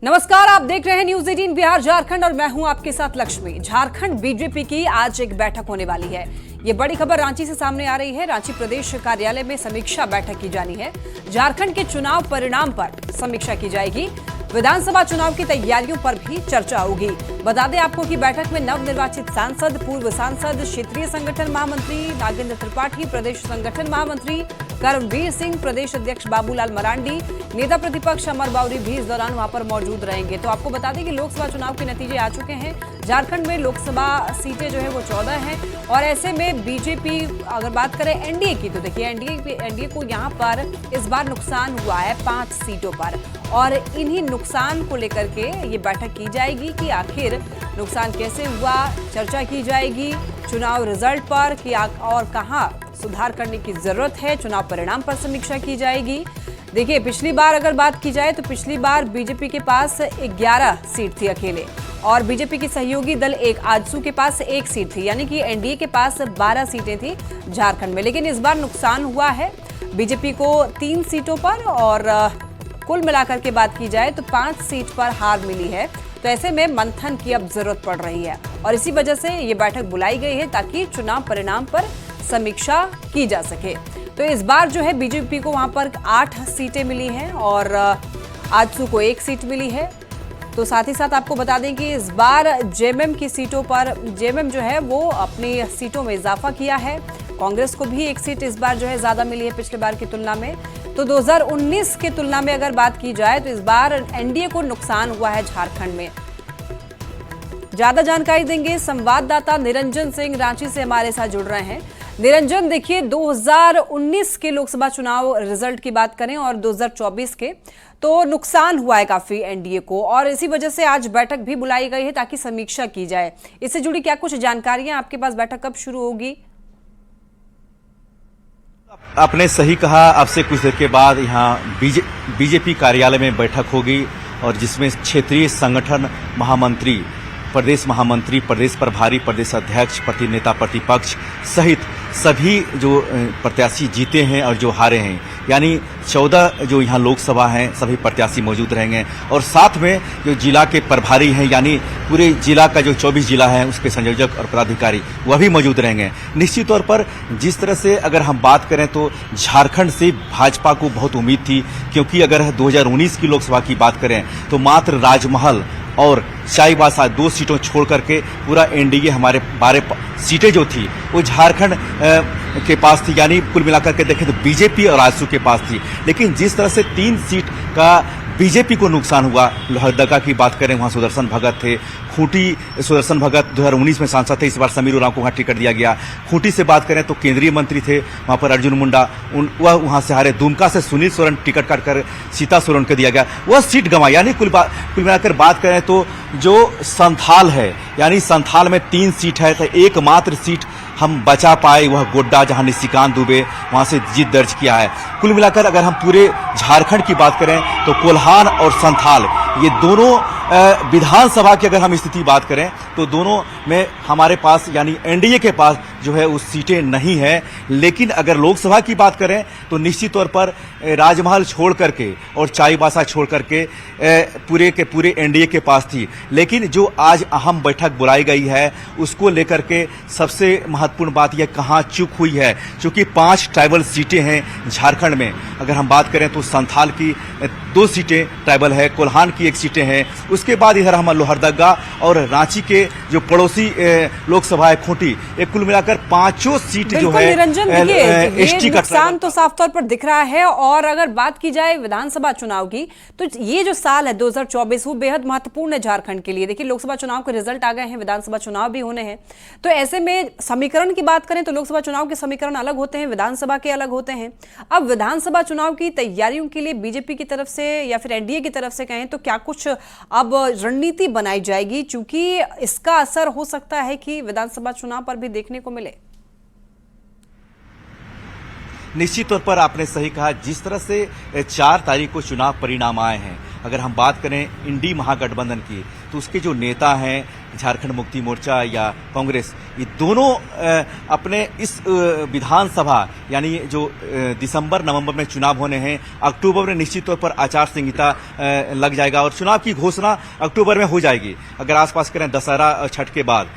नमस्कार, आप देख रहे हैं न्यूज 18 बिहार झारखंड और मैं हूं आपके साथ लक्ष्मी। झारखंड बीजेपी की आज एक बैठक होने वाली है। ये बड़ी खबर रांची से सामने आ रही है। रांची प्रदेश कार्यालय में समीक्षा बैठक की जानी है। झारखंड के चुनाव परिणाम पर समीक्षा की जाएगी। विधानसभा चुनाव की तैयारियों पर भी चर्चा होगी। बता दें आपको कि बैठक में नवनिर्वाचित सांसद, पूर्व सांसद, क्षेत्रीय संगठन महामंत्री नागेंद्र त्रिपाठी, प्रदेश संगठन महामंत्री कर्मवीर सिंह, प्रदेश अध्यक्ष बाबूलाल मरांडी, नेता प्रतिपक्ष अमर बावरी भी इस दौरान वहां पर मौजूद रहेंगे। तो आपको बता दें कि लोकसभा चुनाव के नतीजे आ चुके हैं। झारखंड में लोकसभा सीटें जो है वो 14 हैं और ऐसे में बीजेपी, अगर बात करें एनडीए की, तो देखिए एनडीए को यहाँ पर इस बार नुकसान हुआ है 5 सीटों पर और इन्हीं नुकसान को लेकर के ये बैठक की जाएगी कि आखिर नुकसान कैसे हुआ। चर्चा की जाएगी चुनाव रिजल्ट पर कि और कहां सुधार करने की जरूरत है। चुनाव परिणाम पर समीक्षा की जाएगी। देखिए, पिछली बार अगर बात की जाए तो पिछली बार बीजेपी के पास 11 सीट थी अकेले और बीजेपी की सहयोगी दल एक आजसू के पास 1 सीट थी, यानी कि एनडीए के पास 12 सीटें थी झारखंड में। लेकिन इस बार नुकसान हुआ है बीजेपी को 3 सीटों पर और कुल मिलाकर के बात की जाए तो 5 सीट पर हार मिली है। तो ऐसे में मंथन की अब जरूरत पड़ रही है और इसी वजह से ये बैठक बुलाई गई है ताकि चुनाव परिणाम पर समीक्षा की जा सके। तो इस बार जो है बीजेपी को वहां पर 8 सीटें मिली हैं और आजसू को 1 सीट मिली है। तो साथ ही साथ आपको बता दें कि इस बार जेएमएम की सीटों पर जेएमएम जो है वो अपनी सीटों में इजाफा किया है। कांग्रेस को भी 1 सीट इस बार जो है ज्यादा मिली है पिछले बार की तुलना में। तो 2019 की तुलना में अगर बात की जाए तो इस बार एनडीए को नुकसान हुआ है झारखंड में। ज्यादा जानकारी देंगे संवाददाता निरंजन सिंह, रांची से हमारे साथ जुड़ रहे हैं। निरंजन, देखिए 2019 के लोकसभा चुनाव रिजल्ट की बात करें और 2024 के, तो नुकसान हुआ है काफी एनडीए को और इसी वजह से आज बैठक भी बुलाई गई है ताकि समीक्षा की जाए। इससे जुड़ी क्या कुछ जानकारियां आपके पास? बैठक कब शुरू होगी? आपने सही कहा, अब से कुछ देर के बाद यहाँ बीजेपी कार्यालय में बैठक होगी और जिसमें क्षेत्रीय संगठन महामंत्री, प्रदेश महामंत्री, प्रदेश प्रभारी, प्रदेश अध्यक्ष, नेता प्रतिपक्ष सहित सभी जो प्रत्याशी जीते हैं और जो हारे हैं, यानी 14 जो यहाँ लोकसभा हैं सभी प्रत्याशी मौजूद रहेंगे और साथ में जो जिला के प्रभारी हैं, यानी पूरे जिला का जो 24 जिला है उसके संयोजक और पदाधिकारी वह भी मौजूद रहेंगे। निश्चित तौर पर जिस तरह से अगर हम बात करें तो झारखंड से भाजपा को बहुत उम्मीद थी, क्योंकि अगर 2019 की लोकसभा की बात करें तो मात्र राजमहल और चाईबासा 2 सीटों छोड़ करके पूरा एनडीए हमारे 12 सीटें जो थी वो झारखंड के पास थी, यानी कुल मिलाकर के देखें तो बीजेपी और आजसू के पास थी। लेकिन जिस तरह से 3 सीट का बीजेपी को नुकसान हुआ, लोहरदगा की बात करें वहाँ सुदर्शन भगत थे, खूंटी सुदर्शन भगत 2019 में सांसद थे, इस बार समीर उरांव को वहाँ टिकट दिया गया। खूंटी से बात करें तो केंद्रीय मंत्री थे वहाँ पर अर्जुन मुंडा, वह वहाँ से हारे। दुमका से सुनील सोरेन टिकट काटकर सीता सोरेन को दिया गया, वह सीट गंवा। यानी कुल मिलाकर बात करें तो जो संथाल है, यानी संथाल में 3 सीट है तो एकमात्र सीट हम बचा पाए वह गोड्डा, जहां निशिकांत दुबे वहां से जीत दर्ज किया है। कुल मिलाकर अगर हम पूरे झारखंड की बात करें तो कोल्हान और संथाल ये दोनों विधानसभा की अगर हम स्थिति बात करें तो दोनों में हमारे पास, यानी एनडीए के पास जो है उस सीटें नहीं है। लेकिन अगर लोकसभा की बात करें तो निश्चित तौर पर राजमहल छोड़ करके और चाईबासा छोड़ करके पूरे के पूरे एनडीए के पास थी। लेकिन जो आज अहम बैठक बुलाई गई है उसको लेकर के सबसे महत्वपूर्ण बात यह कहाँ चूक हुई है, क्योंकि 5 ट्राइबल सीटें हैं झारखंड में। अगर हम बात करें तो संथाल की 2 सीटें ट्राइबल है, कोल्हान की 1 सीटें हैं। उसके बाद इधर हम लोहरदगा और रांची के जो पड़ोसी लोकसभा है खूंटी, एक कुल मिलाकर 5 सीट जो है एसटी का नुकसान तो साफ तौर पर दिख रहा है। और अगर बात की जाए विधानसभा चुनाव की तो ये जो साल है 2024 वो बेहद महत्वपूर्ण है झारखंड के लिए। देखिए, लोकसभा चुनाव के रिजल्ट आ गए हैं, विधानसभा चुनाव भी होने हैं। तो ऐसे में समीकरण की बात करें तो लोकसभा चुनाव के समीकरण अलग होते हैं, विधानसभा के अलग होते हैं। अब विधानसभा चुनाव की तैयारियों के लिए बीजेपी की तरफ से या फिर एनडीए की तरफ से कहें तो क्या कुछ अब रणनीति बनाई जाएगी, क्योंकि इसका असर हो सकता है कि विधानसभा चुनाव पर भी देखने को मिले? निश्चित तौर पर आपने सही कहा, जिस तरह से 4 तारीख को चुनाव परिणाम आए हैं, अगर हम बात करें इंडी महागठबंधन की तो उसके जो नेता हैं झारखंड मुक्ति मोर्चा या कांग्रेस, ये दोनों अपने इस विधानसभा यानी जो दिसंबर नवंबर में चुनाव होने हैं, अक्टूबर में निश्चित तौर पर आचार संहिता लग जाएगा और चुनाव की घोषणा अक्टूबर में हो जाएगी। अगर आसपास करें दशहरा और छठ के बाद,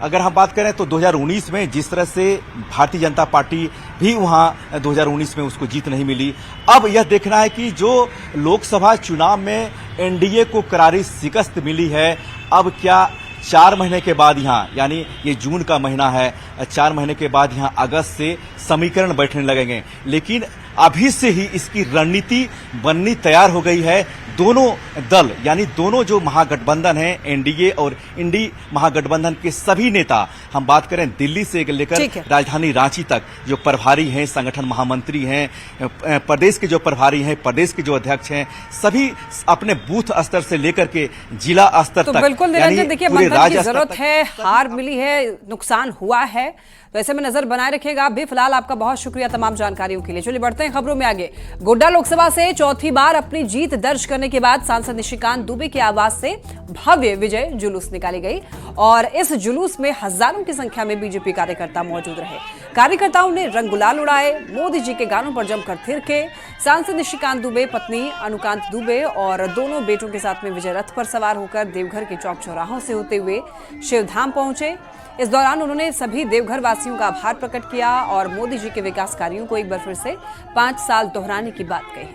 अगर हम बात करें तो 2019 में जिस तरह से भारतीय जनता पार्टी भी वहां 2019 में उसको जीत नहीं मिली, अब यह देखना है कि जो लोकसभा चुनाव में एनडीए को करारी शिकस्त मिली है, अब क्या 4 महीने के बाद यहाँ, यानी ये जून का महीना है, 4 महीने के बाद यहाँ अगस्त से समीकरण बैठने लगेंगे। लेकिन अभी से ही इसकी रणनीति बननी तैयार हो गई है। दोनों दल यानी दोनों जो महागठबंधन हैं, एनडीए और इंडी महागठबंधन के सभी नेता, हम बात करें दिल्ली से लेकर राजधानी रांची तक जो प्रभारी हैं, संगठन महामंत्री हैं, प्रदेश के जो प्रभारी हैं, प्रदेश के जो अध्यक्ष हैं, सभी अपने बूथ स्तर से लेकर के जिला स्तर तक, बिल्कुल निरंजन, देखिए मंथन की जरूरत है, हार मिली है, नुकसान हुआ है, तो ऐसे में नजर बनाए रखिएगा। अभी फिलहाल आपका बहुत शुक्रिया तमाम जानकारियों के लिए। चलिए बढ़ते हैं खबरों में आगे। गोड्डा लोकसभा से चौथी बार अपनी जीत दर्ज करने के बाद सांसद निशिकांत दुबे के आवास से भव्य विजय जुलूस निकाली गई और इस जुलूस में हजारों की संख्या में बीजेपी कार्यकर्ता मौजूद रहे। कार्यकर्ताओं ने रंग गुलाल उड़ाए, मोदी जी के गानों पर जमकर थिरके। सांसद निशिकांत दुबे, पत्नी अनुकांत दुबे और दोनों बेटों के साथ में विजय रथ पर सवार होकर देवघर के चौक चौराहों से होते हुए शिवधाम पहुंचे। इस दौरान उन्होंने सभी देवघर वासियों का आभार प्रकट किया और मोदी जी के विकास कार्यों को एक बार फिर से 5 साल दोहराने की बात कही।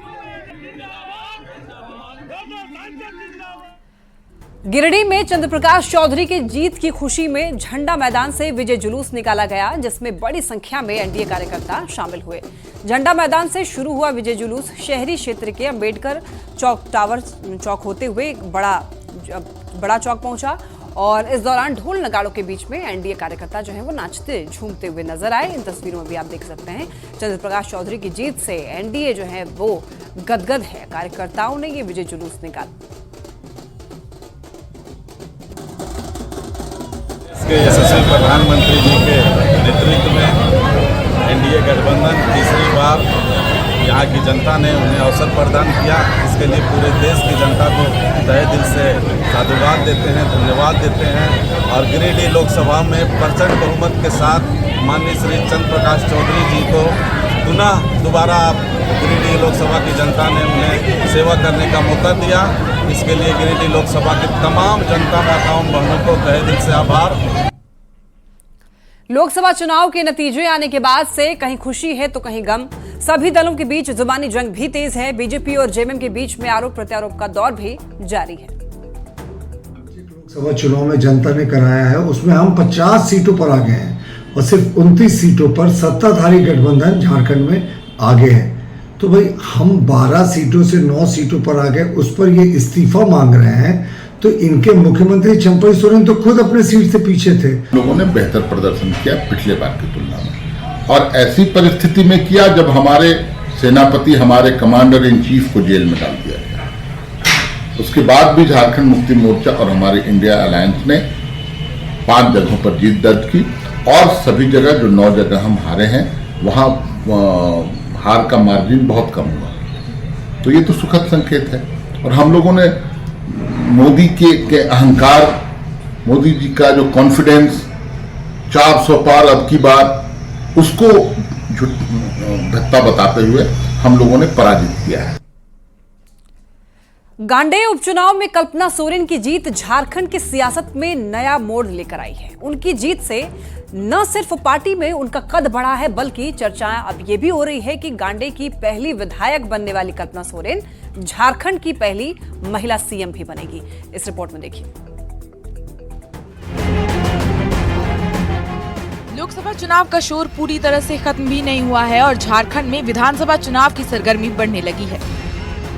गिरिडीह में चंद्रप्रकाश चौधरी की जीत की खुशी में झंडा मैदान से विजय जुलूस निकाला गया, जिसमें बड़ी संख्या में एनडीए कार्यकर्ता शामिल हुए। झंडा मैदान से शुरू हुआ विजय जुलूस शहरी क्षेत्र के अंबेडकर चौक टावर चौक होते हुए एक बड़ा चौक पहुंचा और इस दौरान ढोल नगाड़ों के बीच में एनडीए कार्यकर्ता जो है वो नाचते झूमते हुए नजर आए। इन तस्वीरों में भी आप देख सकते हैं चंद्रप्रकाश चौधरी की जीत से एनडीए जो है वो गदगद है। कार्यकर्ताओं ने ये विजय जुलूस निकाला। यशस्वी प्रधानमंत्री जी के नेतृत्व में एनडीए गठबंधन तीसरी बार यहाँ की जनता ने उन्हें अवसर प्रदान किया। इसके लिए पूरे देश की जनता को तहे दिल से साधुवाद देते हैं, धन्यवाद देते हैं। और गिरिडीह लोकसभा में प्रचंड बहुमत के साथ माननीय श्री चंद्रप्रकाश चौधरी जी को पुनः दोबारा गिरिडीह लोकसभा की जनता ने उन्हें सेवा करने का मौका दिया। इसके लिए गिरिडीह लोकसभा की तमाम जनता माताओं बहनों को तहे दिल से आभार। लोकसभा चुनाव के नतीजे आने के बाद से कहीं खुशी है तो कहीं गम। सभी दलों के बीच जुबानी जंग भी तेज है। बीजेपी और जेएमएम के बीच में आरोप प्रत्यारोप का दौर भी जारी है। लोकसभा चुनाव में जनता ने कराया है, उसमें हम 50 सीटों पर आ गए हैं और सिर्फ 29 सीटों पर सत्ताधारी गठबंधन झारखंड में आगे है। तो भाई हम 12 सीटों से 9 सीटों पर आ गए, उस पर ये इस्तीफा मांग रहे हैं। तो इनके मुख्यमंत्री चंपई सोरेन तो खुद अपने सीट से पीछे थे। लोगों ने बेहतर प्रदर्शन किया पिछले बार की तुलना में, और ऐसी परिस्थिति में किया जब हमारे सेनापति, हमारे कमांडर इन चीफ को जेल में डाल दिया गया। उसके बाद भी झारखंड मुक्ति मोर्चा और हमारे इंडिया अलायंस ने 5 जगहों पर जीत दर्ज की और सभी जगह जो 9 जगह हम हारे हैं वहां हार का मार्जिन बहुत कम हुआ। तो ये तो सुखद संकेत है। और हम लोगों ने मोदी के अहंकार, मोदी जी का जो कॉन्फिडेंस 400 पार अब की बार, उसको धत्ता बताते हुए हम लोगों ने पराजित किया है। गांडेय उपचुनाव में कल्पना सोरेन की जीत झारखंड की सियासत में नया मोड़ लेकर आई है। उनकी जीत से न सिर्फ पार्टी में उनका कद बढ़ा है, बल्कि चर्चाएं अब ये भी हो रही है कि गांडेय की पहली विधायक बनने वाली कल्पना सोरेन झारखंड की पहली महिला सीएम भी बनेगी। इस रिपोर्ट में देखिए। लोकसभा चुनाव का शोर पूरी तरह से खत्म भी नहीं हुआ है और झारखंड में विधानसभा चुनाव की सरगर्मी बढ़ने लगी है।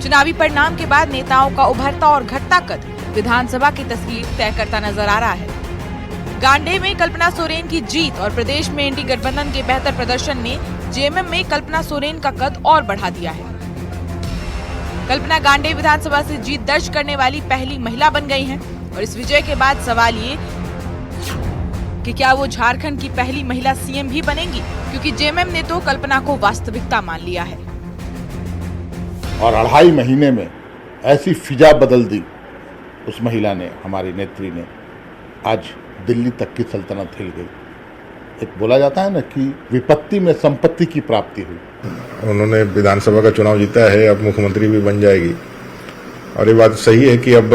चुनावी परिणाम के बाद नेताओं का उभरता और घटता कद विधानसभा की तस्वीर तय करता नजर आ रहा है। गांडेय में कल्पना सोरेन की जीत और प्रदेश में एनडीए गठबंधन के बेहतर प्रदर्शन ने जेएमएम में कल्पना सोरेन का कद और बढ़ा दिया है। कल्पना गांडेय विधानसभा से जीत दर्ज करने वाली पहली महिला बन गई हैं और इस विजय के बाद सवाल ये कि क्या वो झारखंड की पहली महिला सीएम भी बनेंगी, क्योंकि जेएमएम ने तो कल्पना को वास्तविकता मान लिया है। और 2.5 महीने में ऐसी फिजा बदल दी उस महिला ने, हमारी नेत्री ने, आज दिल्ली तक की सल्तनत हिल गई। एक बोला जाता है ना कि विपत्ति में संपत्ति की प्राप्ति हुई। उन्होंने विधानसभा का चुनाव जीता है, अब मुख्यमंत्री भी बन जाएगी और ये बात सही है कि अब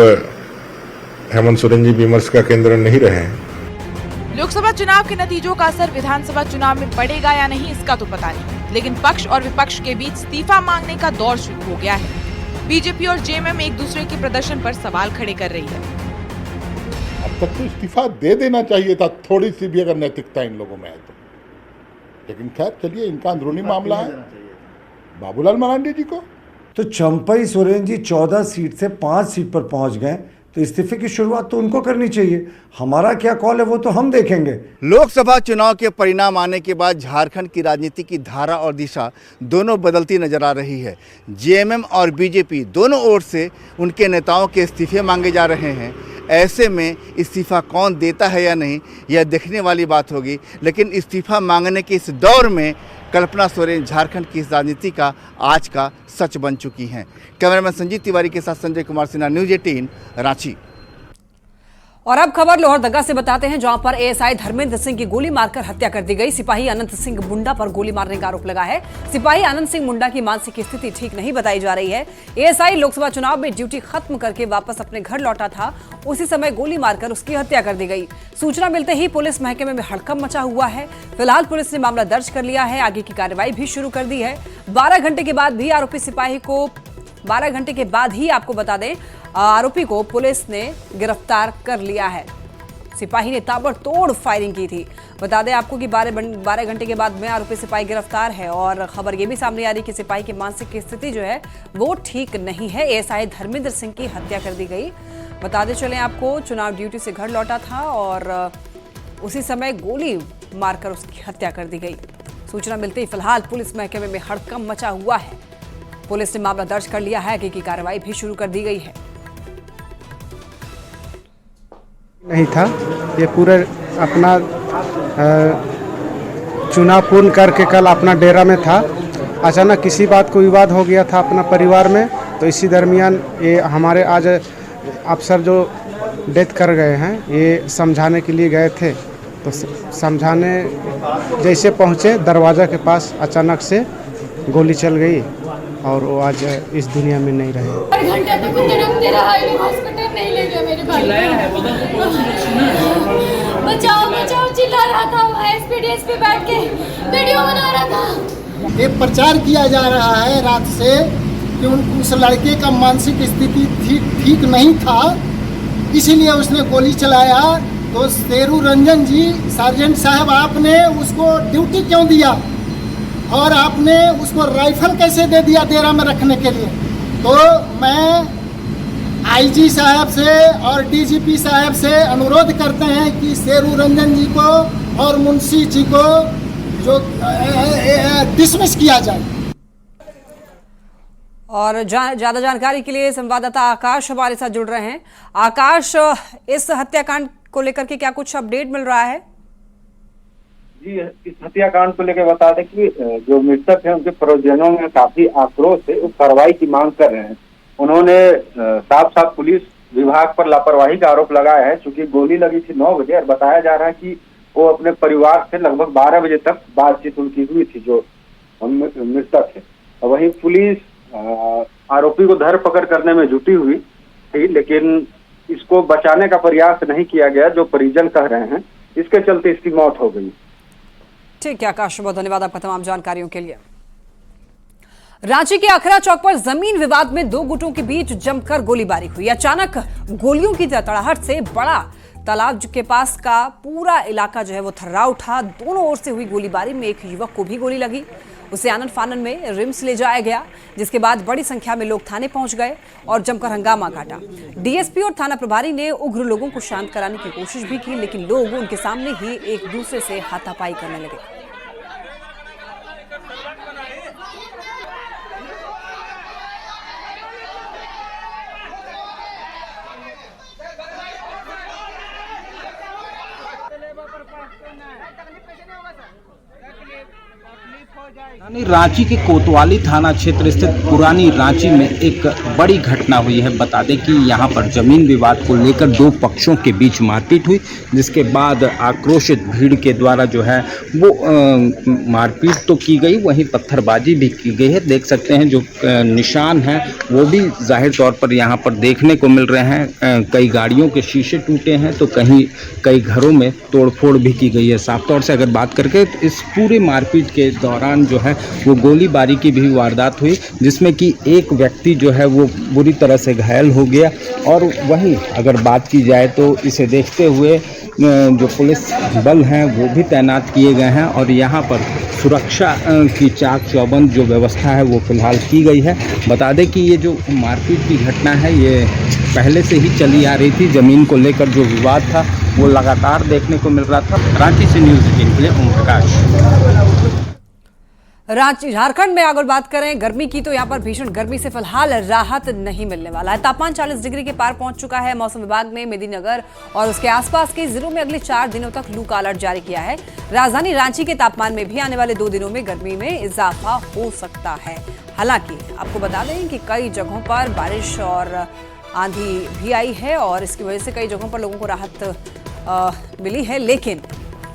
हेमंत सोरेन जी विमर्श का केंद्र नहीं रहे हैं। लोकसभा चुनाव के नतीजों का असर विधानसभा चुनाव में पड़ेगा या नहीं इसका तो पता नहीं, लेकिन पक्ष और विपक्ष के बीच इस्तीफा मांगने का दौर शुरू हो गया है। बीजेपी और जेएमएम एक दूसरे के प्रदर्शन पर सवाल खड़े कर रही है। अब तक तो इस्तीफा दे देना चाहिए था, थोड़ी सी भी अगर नैतिकता इन लोगों में है तो। लेकिन खैर चलिए, इनका अंदरूनी मामला है। बाबूलाल मरांडी जी को तो चंपई सोरेन जी 14 सीट से 5 सीट पर पहुंच गए, तो इस्तीफे की शुरुआत तो उनको करनी चाहिए। हमारा क्या कॉल है वो तो हम देखेंगे। लोकसभा चुनाव के परिणाम आने के बाद झारखंड की राजनीति की धारा और दिशा दोनों बदलती नजर आ रही है। जेएमएम और बीजेपी दोनों ओर से उनके नेताओं के इस्तीफे मांगे जा रहे हैं। ऐसे में इस्तीफा कौन देता है या नहीं, यह देखने वाली बात होगी। लेकिन इस्तीफा मांगने के इस दौर में कल्पना सोरेन झारखंड की इस राजनीति का आज का सच बन चुकी हैं। कैमरामैन संजीत तिवारी के साथ संजय कुमार सिन्हा, न्यूज़ 18 रांची। और अब खबर लोहरदगा से बताते हैं, जहां पर एएसआई धर्मेंद्र सिंह की गोली मारकर हत्या कर दी गई। सिपाही अनंत सिंह मुंडा पर गोली मारने का आरोप लगा है। सिपाही अनंत सिंह मुंडा की मानसिक स्थिति ठीक नहीं बताई जा रही है। एएसआई लोकसभा चुनाव में ड्यूटी खत्म करके वापस अपने घर लौटा था, उसी समय गोली मारकर उसकी हत्या कर दी गई। सूचना मिलते ही पुलिस महकमे में हड़कंप मचा हुआ है। फिलहाल पुलिस ने मामला दर्ज कर लिया है, आगे की कार्रवाई भी शुरू कर दी है। 12 घंटे के बाद भी आरोपी सिपाही को 12 घंटे के बाद ही आपको बता दें, आरोपी को पुलिस ने गिरफ्तार कर लिया है। सिपाही ने ताबड़तोड़ फायरिंग की थी। बता दें आपको कि 12 घंटे के बाद में आरोपी सिपाही गिरफ्तार है। और खबर ये भी सामने आ रही कि सिपाही की मानसिक स्थिति जो है वो ठीक नहीं है। एएसआई धर्मेंद्र सिंह की हत्या कर दी गई। बता दें चलें आपको, चुनाव ड्यूटी से घर लौटा था और उसी समय गोली मारकर उसकी हत्या कर दी गई। सूचना मिलते ही फिलहाल पुलिस महकमे में हड़कंप मचा हुआ है। पुलिस ने मामला दर्ज कर लिया है, आगे की कार्रवाई भी शुरू कर दी गई है। नहीं था, ये पूरे अपना चुनाव पूर्ण करके कल अपना डेरा में था। अचानक किसी बात को विवाद हो गया था अपना परिवार में, तो इसी दरमियान ये हमारे आज अफसर जो डेथ कर गए हैं ये समझाने के लिए गए थे। तो समझाने जैसे पहुँचे दरवाज़ा के पास अचानक से गोली चल गई और वो आज इस दुनिया में नहीं रहे। घंटे तक तड़पते रहा, हॉस्पिटल नहीं ले गया मेरे भाई। बचाओ बचाओ चिल्ला रहा था, एसपीडीएस पे बैठ के वीडियो बना रहा था। ये प्रचार किया जा रहा है रात से कि उस लड़के का मानसिक स्थिति ठीक नहीं था, इसीलिए उसने गोली चलाया। तो शेरू रंजन जी, सार्जेंट साहब, आपने उसको ड्यूटी क्यों दिया और आपने उसको राइफल कैसे दे दिया डेरा में रखने के लिए? तो मैं आईजी साहब से और डीजीपी साहब से अनुरोध करते हैं कि शेरू रंजन जी को और मुंशी जी को जो डिसमिस किया जाए। और ज्यादा जानकारी के लिए संवाददाता आकाश हमारे साथ जुड़ रहे हैं। आकाश, इस हत्याकांड को लेकर के क्या कुछ अपडेट मिल रहा है? जी, इस हत्याकांड को लेकर बता दें कि जो मृतक हैं उनके परिजनों में काफी आक्रोश है, वो कार्रवाई की मांग कर रहे हैं। उन्होंने साफ साफ पुलिस विभाग पर लापरवाही का आरोप लगाया है। चूंकि गोली लगी थी 9 बजे और बताया जा रहा है कि वो अपने परिवार से लगभग 12 बजे तक बातचीत उनकी हुई थी जो मृतक है। वहीं पुलिस आरोपी को धरपकड़ करने में जुटी हुई थी, लेकिन इसको बचाने का प्रयास नहीं किया गया, जो परिजन कह रहे हैं। इसके चलते इसकी मौत हो गई। ठीक है आकाश, बहुत धन्यवाद आपका तमाम जानकारियों के लिए। रांची के अखरा चौक पर जमीन विवाद में 2 गुटों के बीच जमकर गोलीबारी हुई। अचानक गोलियों की तड़ाहट से बड़ा तालाब के पास का पूरा इलाका जो है वो थर्रा उठा। दोनों ओर से हुई गोलीबारी में एक युवक को भी गोली लगी, उसे आनन फानन में रिम्स ले जाया गया, जिसके बाद बड़ी संख्या में लोग थाने पहुंच गए और जमकर हंगामा काटा। डीएसपी और थाना प्रभारी ने उग्र लोगों को शांत कराने की कोशिश भी की, लेकिन लोग उनके सामने ही एक दूसरे से हाथापाई करने लगे। रांची के कोतवाली थाना क्षेत्र स्थित पुरानी रांची में एक बड़ी घटना हुई है। बता दें कि यहां पर जमीन विवाद को लेकर दो पक्षों के बीच मारपीट हुई, जिसके बाद आक्रोशित भीड़ के द्वारा जो है वो मारपीट तो की गई, वहीं पत्थरबाजी भी की गई है। देख सकते हैं जो निशान हैं वो भी जाहिर तौर पर यहां पर देखने को मिल रहे हैं। कई गाड़ियों के शीशे टूटे हैं तो कई घरों में तोड़फोड़ भी की गई है। साफ तौर से अगर बात करके तो इस पूरे मारपीट के दौरान जो है वो गोलीबारी की भी वारदात हुई, जिसमें कि एक व्यक्ति जो है वो बुरी तरह से घायल हो गया। और वहीं अगर बात की जाए तो इसे देखते हुए जो पुलिस बल हैं वो भी तैनात किए गए हैं और यहाँ पर सुरक्षा की चाक चौबंद जो व्यवस्था है वो फिलहाल की गई है। बता दें कि ये जो मारपीट की घटना है ये पहले से ही चली आ रही थी। ज़मीन को लेकर जो विवाद था वो लगातार देखने को मिल रहा था। रांची से न्यूज़ 18 के लिए ओम प्रकाश। रांची झारखंड में अगर बात करें गर्मी की तो यहाँ पर भीषण गर्मी से फिलहाल राहत नहीं मिलने वाला है। तापमान 40 डिग्री के पार पहुंच चुका है। मौसम विभाग ने मेदिनीनगर और उसके आसपास के जिलों में अगले 4 दिनों तक लू का अलर्ट जारी किया है। राजधानी रांची के तापमान में भी आने वाले 2 दिनों में गर्मी में इजाफा हो सकता है। हालांकि आपको बता दें कि कई जगहों पर बारिश और आंधी भी आई है और इसकी वजह से कई जगहों पर लोगों को राहत मिली है, लेकिन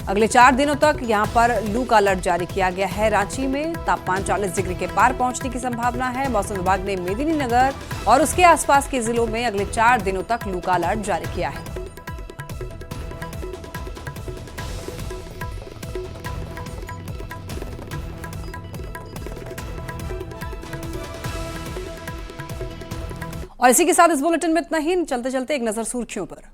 अगले 4 दिनों तक यहां पर लू का अलर्ट जारी किया गया है। रांची में तापमान 40 डिग्री के पार पहुंचने की संभावना है। मौसम विभाग ने मेदिनीनगर और उसके आसपास के जिलों में अगले 4 दिनों तक लू का अलर्ट जारी किया है। और इसी के साथ इस बुलेटिन में इतना ही। चलते चलते एक नजर सुर्खियों पर।